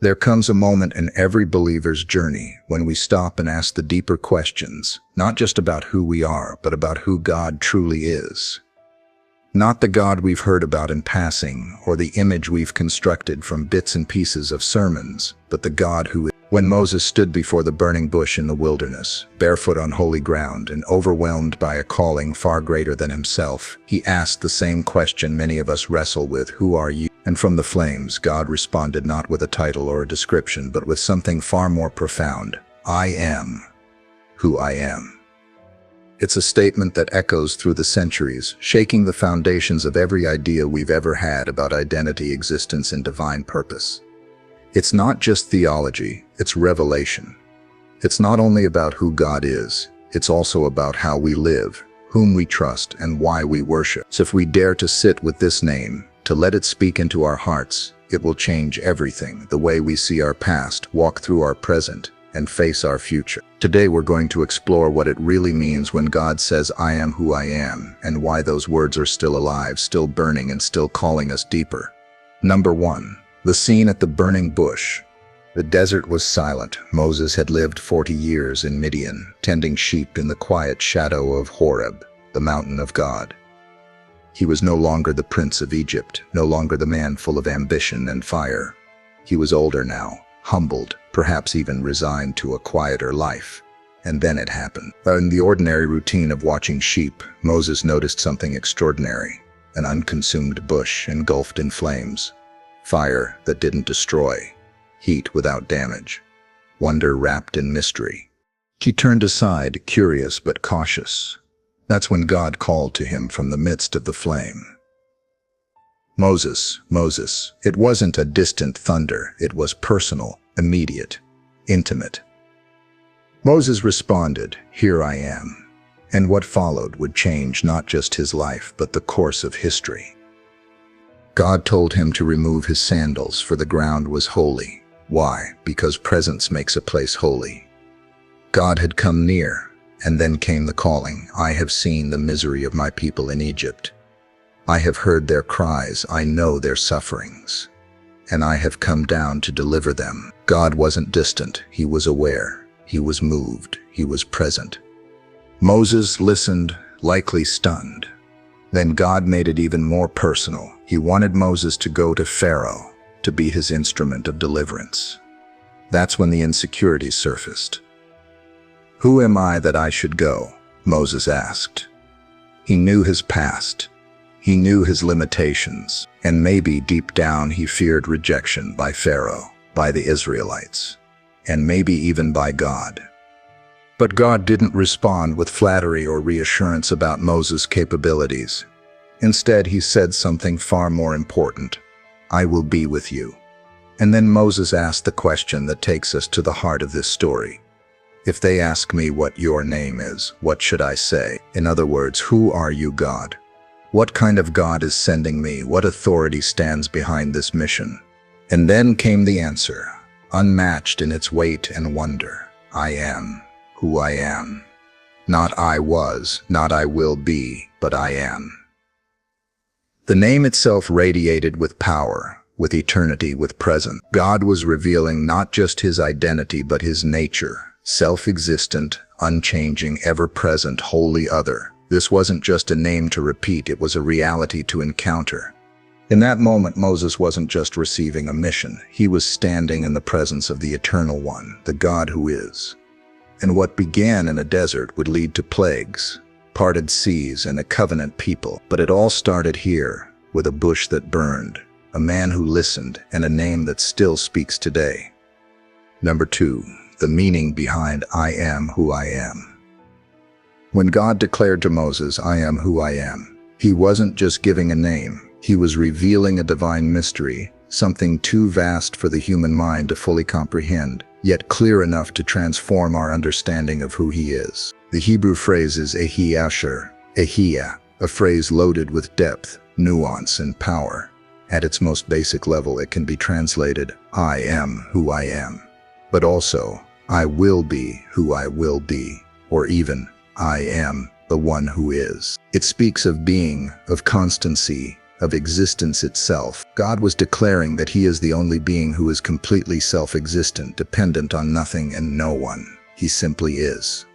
There comes a moment in every believer's journey when we stop and ask the deeper questions, not just about who we are, but about who God truly is. Not the God we've heard about in passing or the image we've constructed from bits and pieces of sermons, but the God who is. When Moses stood before the burning bush in the wilderness, barefoot on holy ground and overwhelmed by a calling far greater than himself, he asked the same question many of us wrestle with: who are you? And from the flames, God responded not with a title or a description, but with something far more profound: I am who I am. It's a statement that echoes through the centuries, shaking the foundations of every idea we've ever had about identity, existence, and divine purpose. It's not just theology, it's revelation. It's not only about who God is, it's also about how we live, whom we trust, and why we worship. So if we dare to sit with this name, to let it speak into our hearts, it will change everything: the way we see our past, walk through our present, and face our future. Today we're going to explore what it really means when God says, I am who I am, and why those words are still alive, still burning, and still calling us deeper. Number 1. The scene at the burning bush. The desert was silent. Moses had lived 40 years in Midian, tending sheep in the quiet shadow of Horeb, the mountain of God. He was no longer the prince of Egypt, no longer the man full of ambition and fire. He was older now, humbled, perhaps even resigned to a quieter life. And then it happened. In the ordinary routine of watching sheep, Moses noticed something extraordinary: an unconsumed bush engulfed in flames. Fire that didn't destroy, heat without damage, wonder wrapped in mystery. He turned aside, curious but cautious. That's when God called to him from the midst of the flame. Moses, Moses. It wasn't a distant thunder, it was personal, immediate, intimate. Moses responded, Here I am. And what followed would change not just his life, but the course of history. God told him to remove his sandals, for the ground was holy. Why? Because presence makes a place holy. God had come near, and then came the calling: I have seen the misery of my people in Egypt. I have heard their cries, I know their sufferings, and I have come down to deliver them. God wasn't distant, he was aware, he was moved, he was present. Moses listened, likely stunned. Then God made it even more personal. He wanted Moses to go to Pharaoh, to be his instrument of deliverance. That's when the insecurities surfaced. Who am I that I should go? Moses asked. He knew his past. He knew his limitations. And maybe deep down he feared rejection by Pharaoh, by the Israelites, and maybe even by God. But God didn't respond with flattery or reassurance about Moses' capabilities. Instead, he said something far more important: I will be with you. And then Moses asked the question that takes us to the heart of this story. If they ask me what your name is, what should I say? In other words, who are you, God? What kind of God is sending me? What authority stands behind this mission? And then came the answer, unmatched in its weight and wonder: I am who I am. Not I was, not I will be, but I am. The name itself radiated with power, with eternity, with presence. God was revealing not just his identity, but his nature: self-existent, unchanging, ever-present, wholly other. This wasn't just a name to repeat, it was a reality to encounter. In that moment, Moses wasn't just receiving a mission, he was standing in the presence of the Eternal One, the God who is. And what began in a desert would lead to plagues, parted seas, and a covenant people. But it all started here, with a bush that burned, a man who listened, and a name that still speaks today. Number 2, the meaning behind I am who I am. When God declared to Moses, I am who I am, he wasn't just giving a name, he was revealing a divine mystery, something too vast for the human mind to fully comprehend, yet clear enough to transform our understanding of who he is. The Hebrew phrase is Ehi Asher, Ehia, a phrase loaded with depth, nuance, and power. At its most basic level, it can be translated, I am who I am, but also, I will be who I will be, or even, I am the one who is. It speaks of being, of constancy, of existence itself. God was declaring that he is the only being who is completely self-existent, dependent on nothing and no one. He simply is.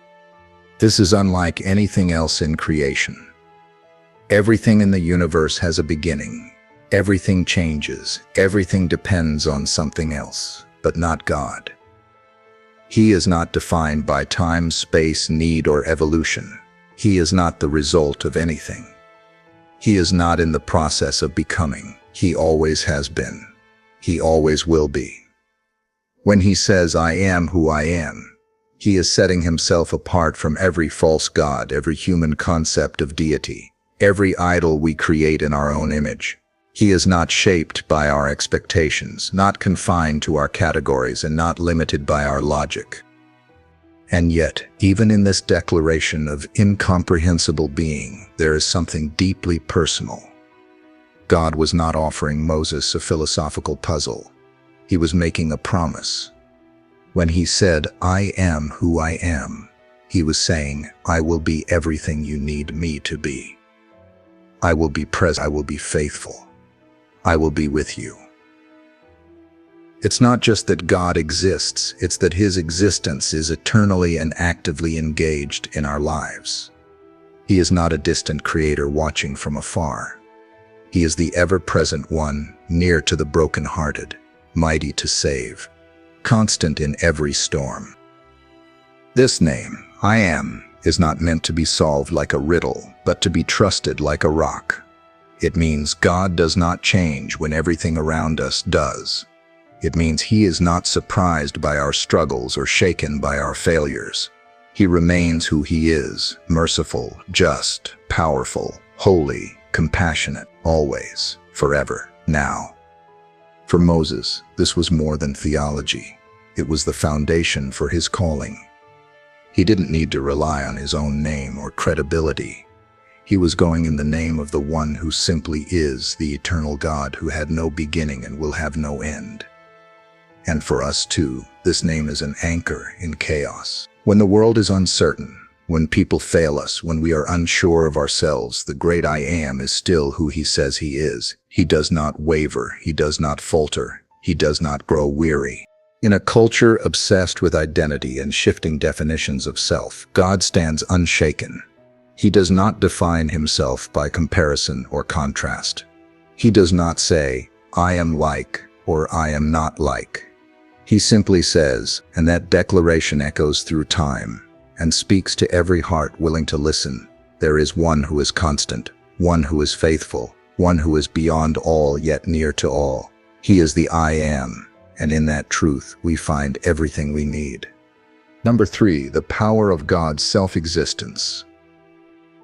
This is unlike anything else in creation. Everything in the universe has a beginning. Everything changes. Everything depends on something else, but not God. He is not defined by time, space, need, or evolution. He is not the result of anything. He is not in the process of becoming. He always has been. He always will be. When he says, "I am who I am," he is setting himself apart from every false god, every human concept of deity, every idol we create in our own image. He is not shaped by our expectations, not confined to our categories, and not limited by our logic. And yet, even in this declaration of incomprehensible being, there is something deeply personal. God was not offering Moses a philosophical puzzle. He was making a promise. When he said, "I am who I am," he was saying, "I will be everything you need me to be. I will be present. I will be faithful. I will be with you." It's not just that God exists, it's that his existence is eternally and actively engaged in our lives. He is not a distant creator watching from afar. He is the ever-present one, near to the broken-hearted, mighty to save, constant in every storm. This name, I Am, is not meant to be solved like a riddle, but to be trusted like a rock. It means God does not change when everything around us does. It means he is not surprised by our struggles or shaken by our failures. He remains who he is, merciful, just, powerful, holy, compassionate, always, forever, now. For Moses, this was more than theology. It was the foundation for his calling. He didn't need to rely on his own name or credibility. He was going in the name of the one who simply is, the eternal God who had no beginning and will have no end. And for us too, this name is an anchor in chaos. When the world is uncertain, when people fail us, when we are unsure of ourselves, the great I Am is still who he says he is. He does not waver, he does not falter, he does not grow weary. In a culture obsessed with identity and shifting definitions of self, God stands unshaken. He does not define himself by comparison or contrast. He does not say, "I am like," or "I am not like." He simply says, and that declaration echoes through time and speaks to every heart willing to listen, "There is one who is constant, one who is faithful, one who is beyond all yet near to all. He is the I Am, and in that truth we find everything we need." Number 3, the power of God's self-existence.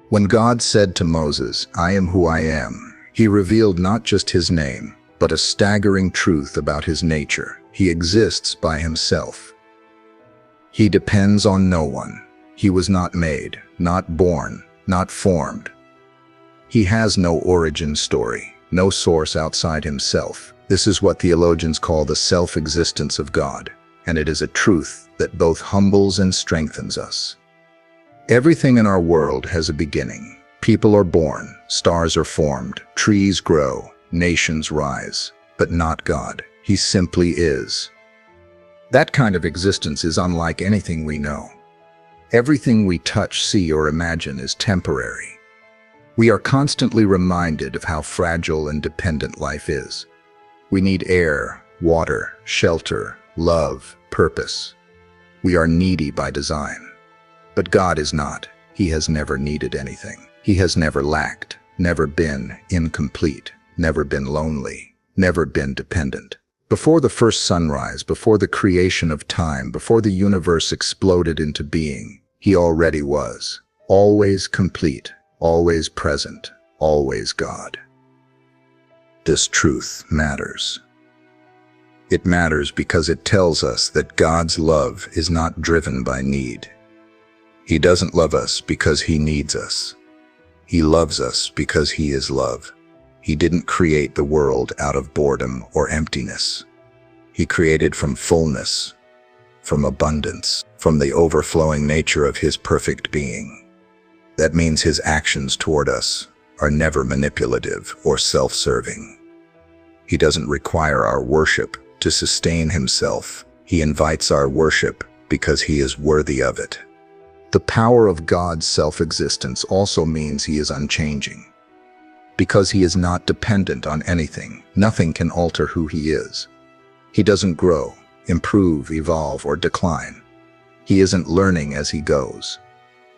When God said to Moses, "I am who I am," he revealed not just his name, but a staggering truth about his nature. He exists by himself. He depends on no one. He was not made, not born, not formed. He has no origin story, no source outside himself. This is what theologians call the self-existence of God, and it is a truth that both humbles and strengthens us. Everything in our world has a beginning. People are born, stars are formed, trees grow, nations rise, but not God. He simply is. That kind of existence is unlike anything we know. Everything we touch, see, or imagine is temporary. We are constantly reminded of how fragile and dependent life is. We need air, water, shelter, love, purpose. We are needy by design. But God is not. He has never needed anything. He has never lacked, never been incomplete, never been lonely, never been dependent. Before the first sunrise, before the creation of time, before the universe exploded into being, he already was. Always complete, always present, always God. This truth matters. It matters because it tells us that God's love is not driven by need. He doesn't love us because he needs us. He loves us because he is love. He didn't create the world out of boredom or emptiness. He created from fullness, from abundance, from the overflowing nature of his perfect being. That means his actions toward us, are never manipulative or self-serving. He doesn't require our worship to sustain himself. He invites our worship because he is worthy of it. The power of God's self-existence also means he is unchanging. Because he is not dependent on anything, nothing can alter who he is. He doesn't grow, improve, evolve, or decline. He isn't learning as he goes.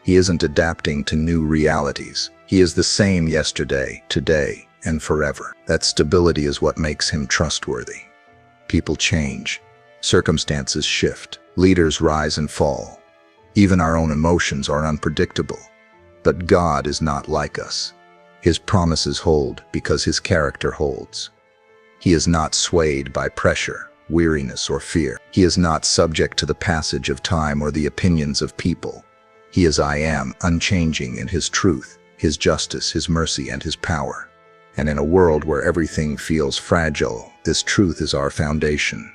He isn't adapting to new realities. He is the same yesterday, today, and forever. That stability is what makes him trustworthy. People change. Circumstances shift. Leaders rise and fall. Even our own emotions are unpredictable. But God is not like us. His promises hold because his character holds. He is not swayed by pressure, weariness, or fear. He is not subject to the passage of time or the opinions of people. He is I am, unchanging in his truth, his justice, his mercy, and his power. And in a world where everything feels fragile, this truth is our foundation.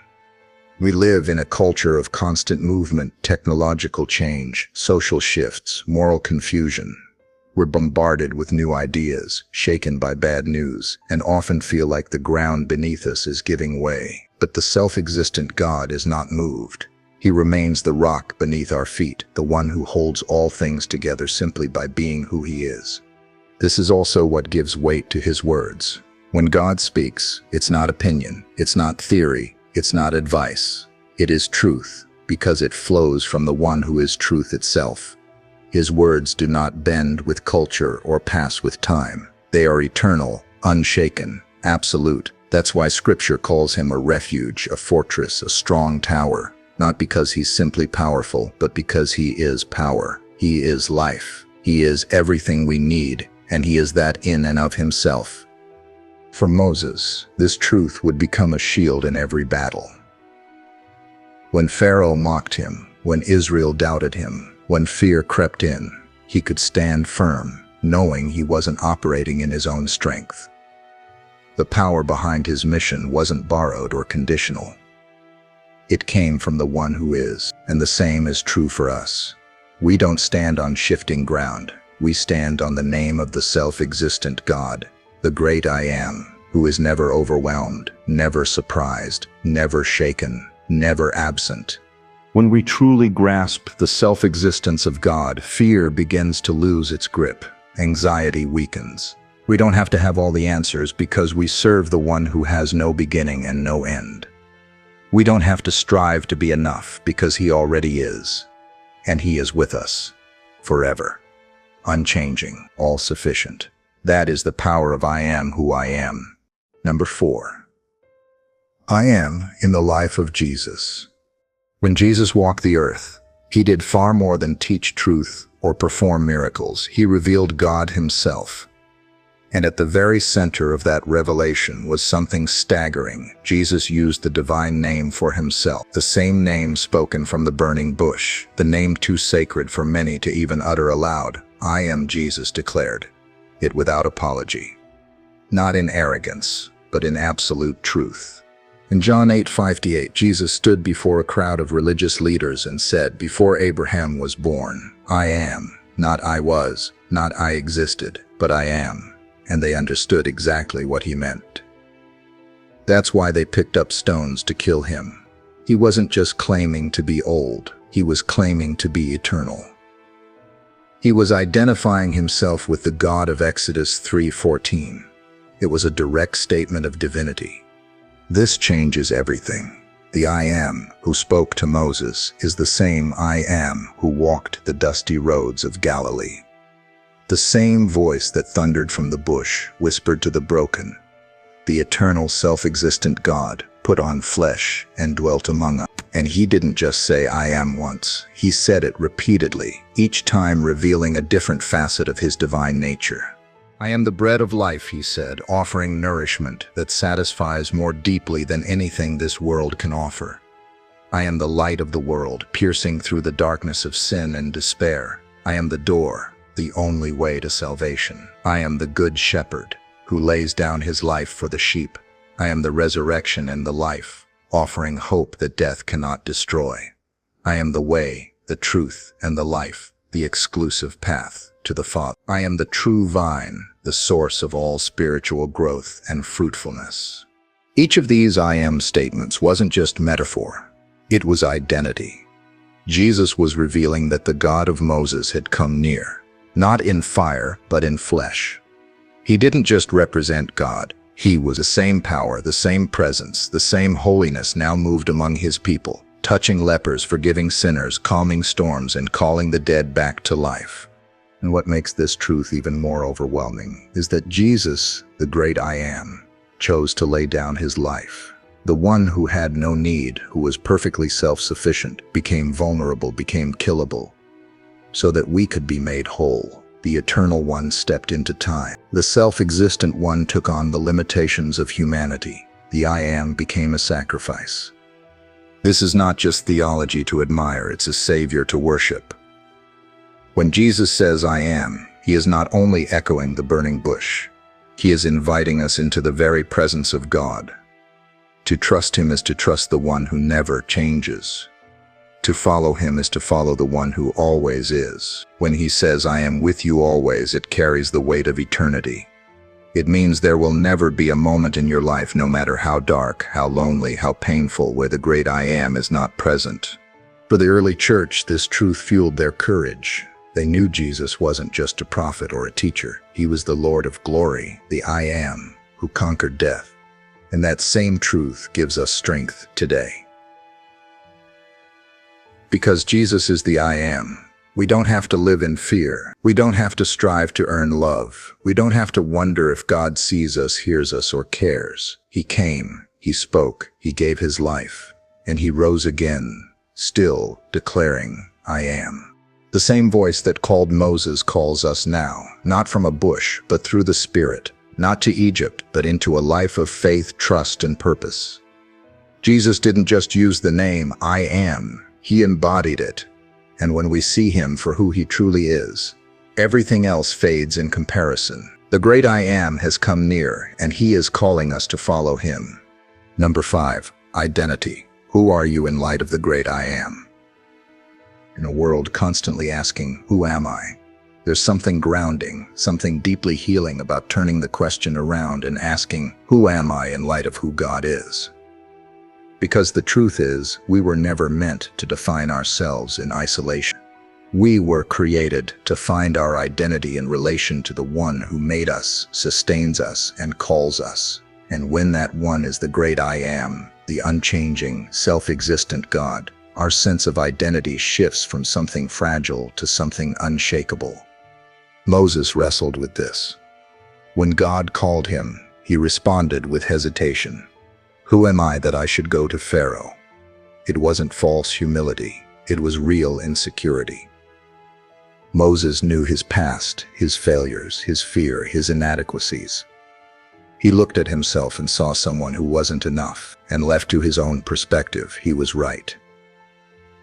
We live in a culture of constant movement, technological change, social shifts, moral confusion. We're bombarded with new ideas, shaken by bad news, and often feel like the ground beneath us is giving way. But the self-existent God is not moved. He remains the rock beneath our feet, the one who holds all things together simply by being who he is. This is also what gives weight to his words. When God speaks, it's not opinion, it's not theory, it's not advice. It is truth, because it flows from the one who is truth itself. His words do not bend with culture or pass with time. They are eternal, unshaken, absolute. That's why Scripture calls him a refuge, a fortress, a strong tower. Not because he's simply powerful, but because he is power. He is life. He is everything we need, and he is that in and of himself. For Moses, this truth would become a shield in every battle. When Pharaoh mocked him, when Israel doubted him, when fear crept in, he could stand firm, knowing he wasn't operating in his own strength. The power behind his mission wasn't borrowed or conditional. It came from the one who is, and the same is true for us. We don't stand on shifting ground. We stand on the name of the self-existent God, the great I am, who is never overwhelmed, never surprised, never shaken, never absent. When we truly grasp the self-existence of God, fear begins to lose its grip. Anxiety weakens. We don't have to have all the answers because we serve the one who has no beginning and no end. We don't have to strive to be enough because he already is. And he is with us forever. Unchanging, all-sufficient. That is the power of I am who I am. Number 4. I am in the life of Jesus. When Jesus walked the earth, he did far more than teach truth or perform miracles. He revealed God himself. And at the very center of that revelation was something staggering. Jesus used the divine name for himself, the same name spoken from the burning bush, the name too sacred for many to even utter aloud. I am, Jesus declared it without apology. Not in arrogance, but in absolute truth. In John 8:58, Jesus stood before a crowd of religious leaders and said, "Before Abraham was born, I am, not I was, not I existed, but I am." And they understood exactly what he meant. That's why they picked up stones to kill him. He wasn't just claiming to be old, he was claiming to be eternal. He was identifying himself with the God of Exodus 3:14. It was a direct statement of divinity. This changes everything. The I am who spoke to Moses is the same I am who walked the dusty roads of Galilee. The same voice that thundered from the bush whispered to the broken. The eternal self-existent God put on flesh and dwelt among us. And he didn't just say I am once, he said it repeatedly, each time revealing a different facet of his divine nature. I am the bread of life, he said, offering nourishment that satisfies more deeply than anything this world can offer. I am the light of the world, piercing through the darkness of sin and despair. I am the door, the only way to salvation. I am the good shepherd, who lays down his life for the sheep. I am the resurrection and the life, offering hope that death cannot destroy. I am the way, the truth, and the life, the exclusive path to the Father. I am the true vine, the source of all spiritual growth and fruitfulness. Each of these I am statements wasn't just metaphor. It was identity. Jesus was revealing that the God of Moses had come near, not in fire, but in flesh. He didn't just represent God. He was the same power, the same presence, the same holiness now moved among his people, touching lepers, forgiving sinners, calming storms, and calling the dead back to life. And what makes this truth even more overwhelming is that Jesus, the great I Am, chose to lay down his life. The one who had no need, who was perfectly self-sufficient, became vulnerable, became killable, so that we could be made whole. The Eternal One stepped into time. The self-existent One took on the limitations of humanity. The I Am became a sacrifice. This is not just theology to admire, it's a savior to worship. When Jesus says I am, he is not only echoing the burning bush, he is inviting us into the very presence of God. To trust him is to trust the one who never changes. To follow him is to follow the one who always is. When he says I am with you always, it carries the weight of eternity. It means there will never be a moment in your life, no matter how dark, how lonely, how painful, where the great I Am is not present. For the early church, this truth fueled their courage. They knew Jesus wasn't just a prophet or a teacher. He was the Lord of glory, the I Am, who conquered death. And that same truth gives us strength today. Because Jesus is the I Am, we don't have to live in fear. We don't have to strive to earn love. We don't have to wonder if God sees us, hears us, or cares. He came, he spoke, he gave his life, and he rose again, still declaring, I am. The same voice that called Moses calls us now, not from a bush, but through the Spirit, not to Egypt, but into a life of faith, trust, and purpose. Jesus didn't just use the name I Am, he embodied it. And when we see him for who he truly is, everything else fades in comparison. The great I Am has come near, and he is calling us to follow him. Number 5, identity. Who are you in light of the great I Am? In a world constantly asking, who am I? There's something grounding, something deeply healing about turning the question around and asking, who am I in light of who God is? Because the truth is, we were never meant to define ourselves in isolation. We were created to find our identity in relation to the one who made us, sustains us, and calls us. And when that one is the great I Am, the unchanging, self-existent God, our sense of identity shifts from something fragile to something unshakable. Moses wrestled with this. When God called him, he responded with hesitation. Who am I that I should go to Pharaoh? It wasn't false humility, it was real insecurity. Moses knew his past, his failures, his fear, his inadequacies. He looked at himself and saw someone who wasn't enough, and left to his own perspective, he was right.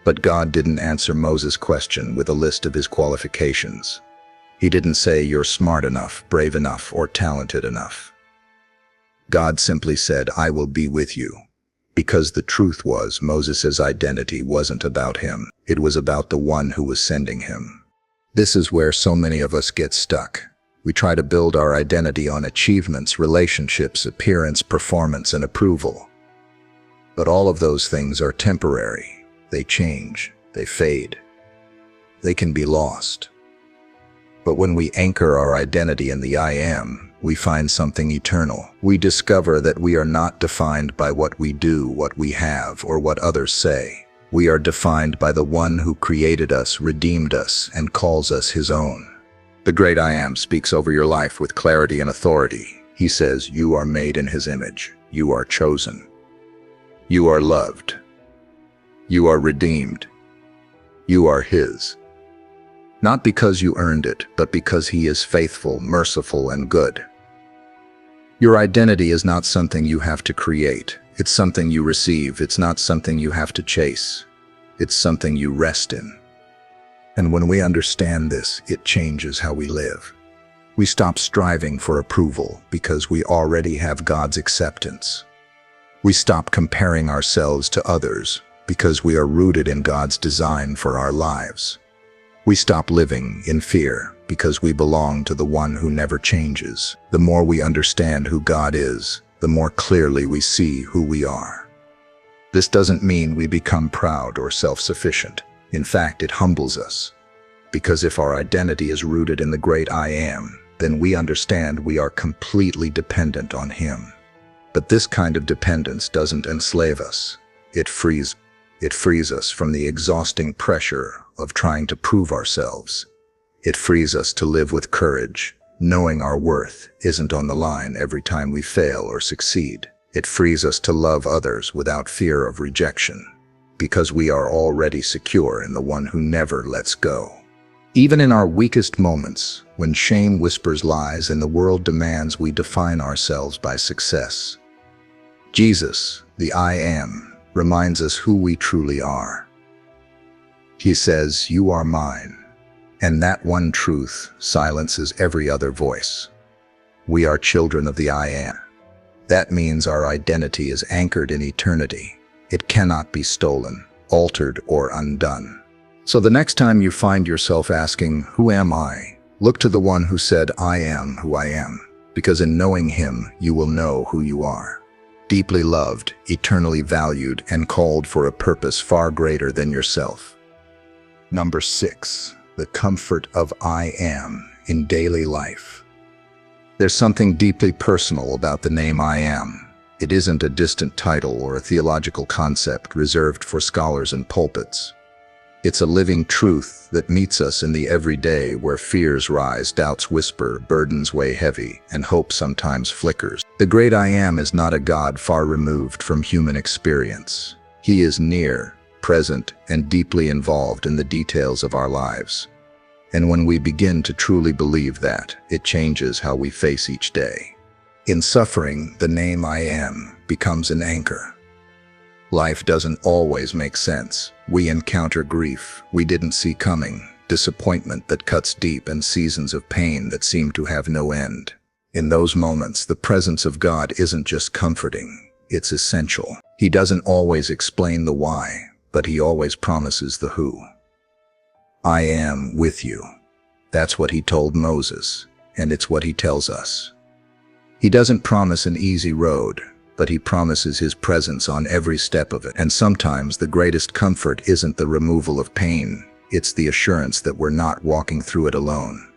But God didn't answer Moses' question with a list of his qualifications. He didn't say you're smart enough, brave enough, or talented enough. God simply said, I will be with you. Because the truth was, Moses' identity wasn't about him. It was about the one who was sending him. This is where so many of us get stuck. We try to build our identity on achievements, relationships, appearance, performance, and approval. But all of those things are temporary. They change. They fade. They can be lost. But when we anchor our identity in the I Am, we find something eternal. We discover that we are not defined by what we do, what we have, or what others say. We are defined by the one who created us, redeemed us, and calls us his own. The great I Am speaks over your life with clarity and authority. He says, you are made in his image. You are chosen. You are loved. You are redeemed. You are his. Not because you earned it, but because he is faithful, merciful, and good. Your identity is not something you have to create. It's something you receive. It's not something you have to chase. It's something you rest in. And when we understand this, it changes how we live. We stop striving for approval because we already have God's acceptance. We stop comparing ourselves to others because we are rooted in God's design for our lives. We stop living in fear because we belong to the one who never changes. The more we understand who God is, the more clearly we see who we are. This doesn't mean we become proud or self-sufficient. In fact, it humbles us. Because if our identity is rooted in the great I Am, then we understand we are completely dependent on Him. But this kind of dependence doesn't enslave us. It frees us from the exhausting pressure of trying to prove ourselves. It frees us to live with courage, knowing our worth isn't on the line every time we fail or succeed. It frees us to love others without fear of rejection, because we are already secure in the one who never lets go. Even in our weakest moments, when shame whispers lies and the world demands we define ourselves by success, Jesus, the I Am, reminds us who we truly are. He says, "You are mine," and that one truth silences every other voice. We are children of the I Am. That means our identity is anchored in eternity. It cannot be stolen, altered, or undone. So the next time you find yourself asking, "Who am I?" look to the one who said, "I am who I am," because in knowing Him, you will know who you are. Deeply loved, eternally valued, and called for a purpose far greater than yourself. Number 6, the comfort of I Am in daily life. There's something deeply personal about the name I Am. It isn't a distant title or a theological concept reserved for scholars and pulpits. It's a living truth that meets us in the everyday where fears rise, doubts whisper, burdens weigh heavy, and hope sometimes flickers. The great I Am is not a God far removed from human experience. He is near, present, and deeply involved in the details of our lives. And when we begin to truly believe that, it changes how we face each day. In suffering, the name I Am becomes an anchor. Life doesn't always make sense. We encounter grief we didn't see coming, disappointment that cuts deep, and seasons of pain that seem to have no end. In those moments, the presence of God isn't just comforting, it's essential. He doesn't always explain the why, but He always promises the who. I am with you. That's what He told Moses, and it's what He tells us. He doesn't promise an easy road, but He promises His presence on every step of it. And sometimes the greatest comfort isn't the removal of pain, it's the assurance that we're not walking through it alone.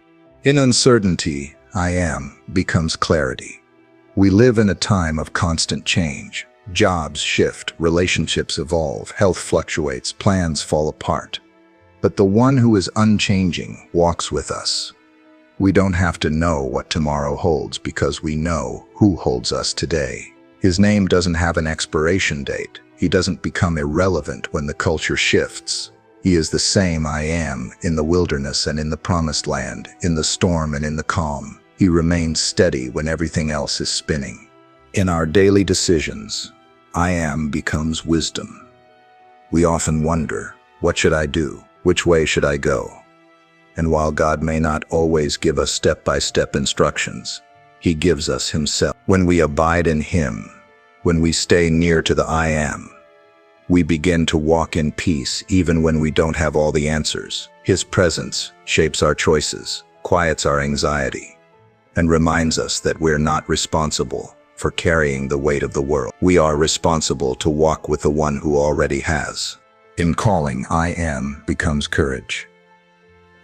In uncertainty, I Am becomes clarity. We live in a time of constant change. Jobs shift, relationships evolve, health fluctuates, plans fall apart. But the one who is unchanging walks with us. We don't have to know what tomorrow holds because we know who holds us today. His name doesn't have an expiration date. He doesn't become irrelevant when the culture shifts. He is the same I Am in the wilderness and in the promised land, in the storm and in the calm. He remains steady when everything else is spinning. In our daily decisions, I Am becomes wisdom. We often wonder, what should I do? Which way should I go? And while God may not always give us step-by-step instructions, He gives us Himself. When we abide in Him, when we stay near to the I Am, we begin to walk in peace even when we don't have all the answers. His presence shapes our choices, quiets our anxiety, and reminds us that we're not responsible for carrying the weight of the world. We are responsible to walk with the one who already has. In calling, I Am becomes courage.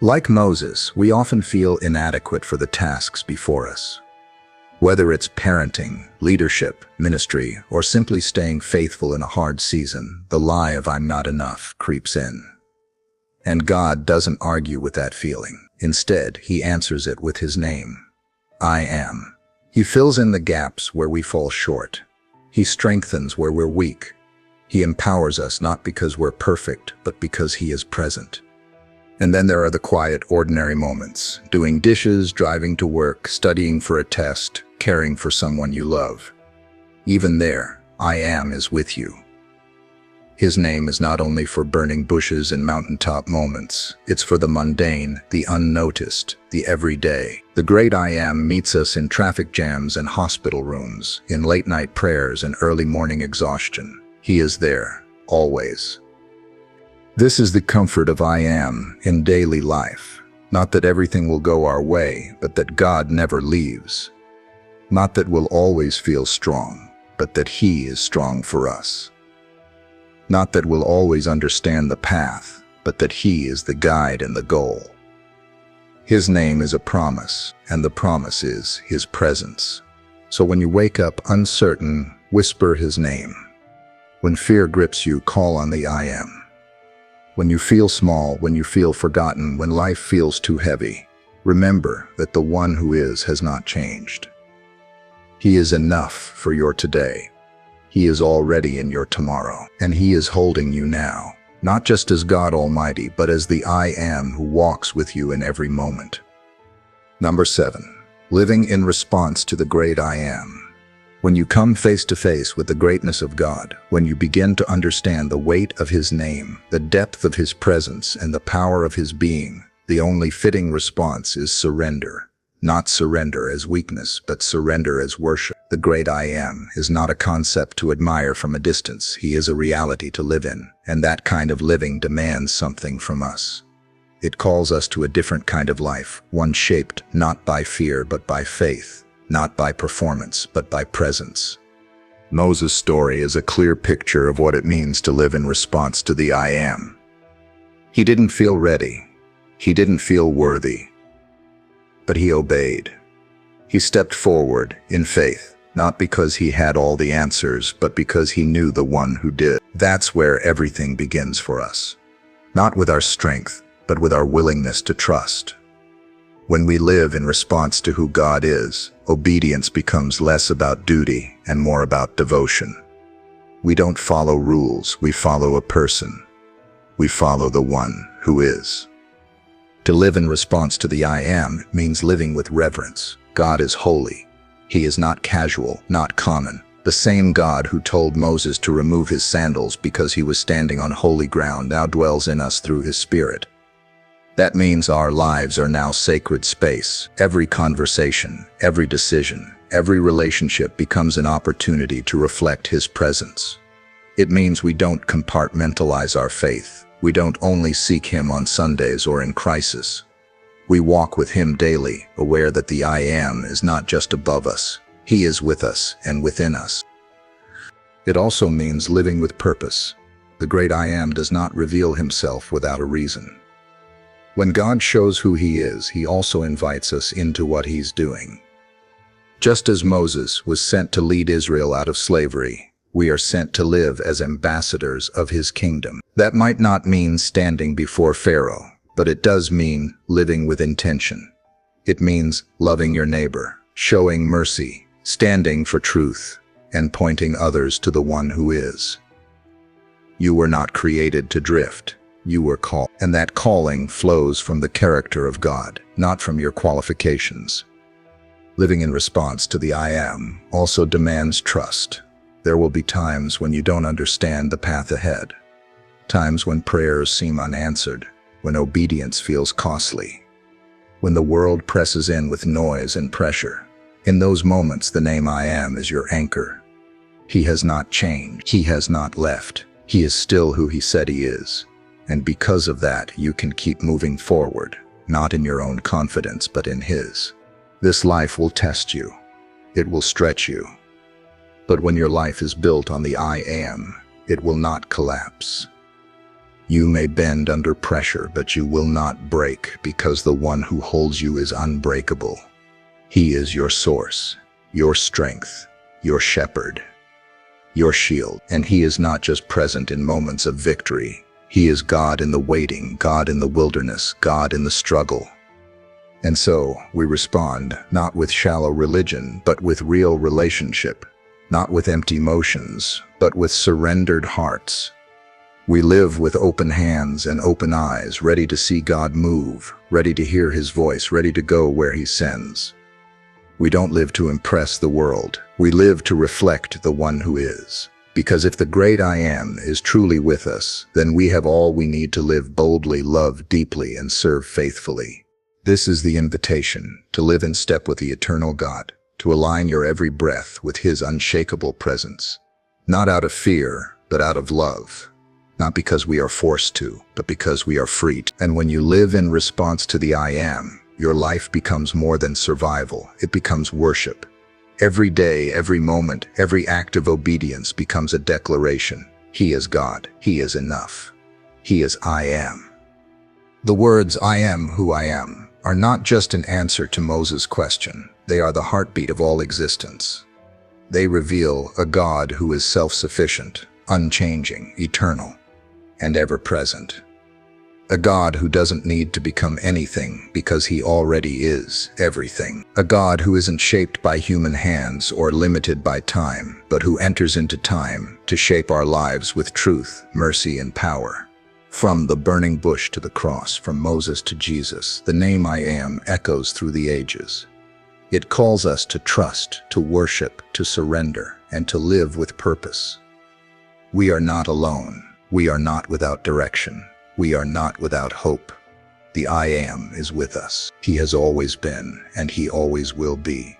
Like Moses, we often feel inadequate for the tasks before us. Whether it's parenting, leadership, ministry, or simply staying faithful in a hard season, the lie of "I'm not enough" creeps in. And God doesn't argue with that feeling. Instead, He answers it with His name, I Am. He fills in the gaps where we fall short. He strengthens where we're weak. He empowers us not because we're perfect, but because He is present. And then there are the quiet, ordinary moments, doing dishes, driving to work, studying for a test, caring for someone you love. Even there, I Am is with you. His name is not only for burning bushes and mountaintop moments, it's for the mundane, the unnoticed, the everyday. The great I Am meets us in traffic jams and hospital rooms, in late-night prayers and early morning exhaustion. He is there, always. This is the comfort of I Am in daily life. Not that everything will go our way, but that God never leaves. Not that we'll always feel strong, but that He is strong for us. Not that we'll always understand the path, but that He is the guide and the goal. His name is a promise, and the promise is His presence. So when you wake up uncertain, whisper His name. When fear grips you, call on the I Am. When you feel small, when you feel forgotten, when life feels too heavy, remember that the one who is has not changed. He is enough for your today. He is already in your tomorrow, and He is holding you now, not just as God Almighty, but as the I Am who walks with you in every moment. Number 7. Living in response to the great I Am. When you come face to face with the greatness of God, when you begin to understand the weight of His name, the depth of His presence, and the power of His being, the only fitting response is surrender. Not surrender as weakness, but surrender as worship. The great I Am is not a concept to admire from a distance. He is a reality to live in, and that kind of living demands something from us. It calls us to a different kind of life, one shaped not by fear but by faith, not by performance but by presence. Moses' story is a clear picture of what it means to live in response to the I Am. He didn't feel ready. He didn't feel worthy. But he obeyed. He stepped forward in faith, not because he had all the answers, but because he knew the one who did. That's where everything begins for us. Not with our strength, but with our willingness to trust. When we live in response to who God is, obedience becomes less about duty and more about devotion. We don't follow rules, we follow a person. We follow the one who is. To live in response to the I Am means living with reverence. God is holy. He is not casual, not common. The same God who told Moses to remove his sandals because he was standing on holy ground now dwells in us through His Spirit. That means our lives are now sacred space. Every conversation, every decision, every relationship becomes an opportunity to reflect His presence. It means we don't compartmentalize our faith. We don't only seek Him on Sundays or in crisis. We walk with Him daily, aware that the I Am is not just above us. He is with us and within us. It also means living with purpose. The great I Am does not reveal Himself without a reason. When God shows who He is, He also invites us into what He's doing. Just as Moses was sent to lead Israel out of slavery, we are sent to live as ambassadors of His kingdom. That might not mean standing before Pharaoh, but it does mean living with intention. It means loving your neighbor, showing mercy, standing for truth, and pointing others to the one who is. You were not created to drift. You were called, and that calling flows from the character of God, not from your qualifications. Living in response to the I Am also demands trust. There will be times when you don't understand the path ahead. Times when prayers seem unanswered, when obedience feels costly, when the world presses in with noise and pressure. In those moments, the name I Am is your anchor. He has not changed. He has not left. He is still who He said He is. And because of that, you can keep moving forward, not in your own confidence, but in His. This life will test you. It will stretch you. But when your life is built on the I Am, it will not collapse. You may bend under pressure, but you will not break, because the one who holds you is unbreakable. He is your source, your strength, your shepherd, your shield. And He is not just present in moments of victory. He is God in the waiting, God in the wilderness, God in the struggle. And so we respond, not with shallow religion, but with real relationship. Not with empty motions, but with surrendered hearts. We live with open hands and open eyes, ready to see God move, ready to hear His voice, ready to go where He sends. We don't live to impress the world. We live to reflect the one who is. Because if the great I Am is truly with us, then we have all we need to live boldly, love deeply, and serve faithfully. This is the invitation, to live in step with the eternal God, to align your every breath with His unshakable presence. Not out of fear, but out of love. not because we are forced to, but because we are free. And when you live in response to the I am, your life becomes more than survival. It becomes worship. Every day, every moment, every act of obedience becomes a declaration. He is God. He is enough. He is I am. The words I am who I am are not just an answer to Moses' question. They are the heartbeat of all existence. They reveal a God who is self-sufficient, unchanging, eternal, and ever-present. A God who doesn't need to become anything because he already is everything. A God who isn't shaped by human hands or limited by time, but who enters into time to shape our lives with truth, mercy, and power. From the burning bush to the cross, from Moses to Jesus, the name I am echoes through the ages. It calls us to trust, to worship, to surrender, and to live with purpose. We are not alone. We are not without direction. We are not without hope. The I am is with us. He has always been, and he always will be.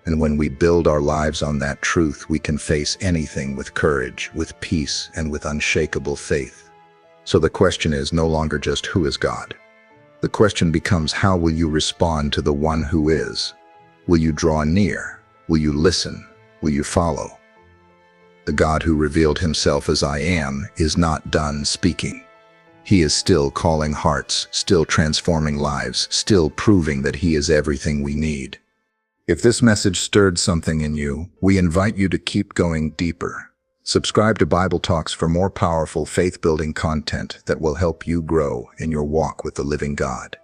And when we build our lives on that truth, we can face anything with courage, with peace, and with unshakable faith. So the question is no longer just who is God. The question becomes, how will you respond to the one who is? Will you draw near? Will you listen? Will you follow? The God who revealed himself as I am is not done speaking. He is still calling hearts, still transforming lives, still proving that he is everything we need. If this message stirred something in you, we invite you to keep going deeper. Subscribe to Bible Talks for more powerful faith-building content that will help you grow in your walk with the living God.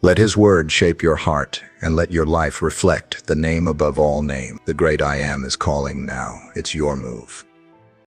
Let his word shape your heart and let your life reflect the name above all name. The great I am is calling now. It's your move.